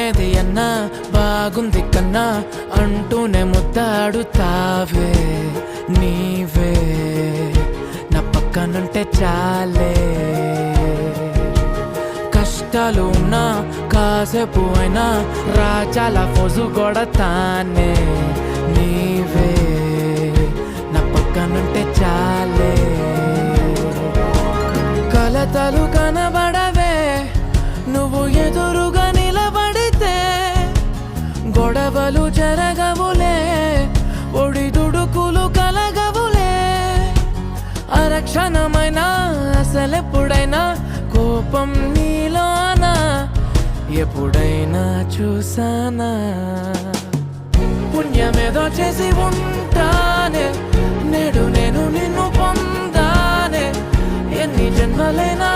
బాగుండేది అన్నా బాగుంది కన్నా అంటూనే ముద్దాడుతావే నీవే నా పక్కనుంటే చాలే కష్టాలు ఉన్నా కాసేపు అయినా రాజాల ఫోజు కొడతానే నీవే నా పక్కనుంటే చాలే కలతలు కనబడవే నువ్వు ఎదురుగా నిలబడితే గొడవలు జరగవులే ఒడిదుడుకులు కలగవులే అరక్షణమైనా అసలెప్పుడైనా కోపం నీలోనా ఎప్పుడైనా చూసానా పుణ్యమేదో చేసి ఉంటానే నేడు నేను నిన్ను పొందానే ఎన్ని జన్మలైనా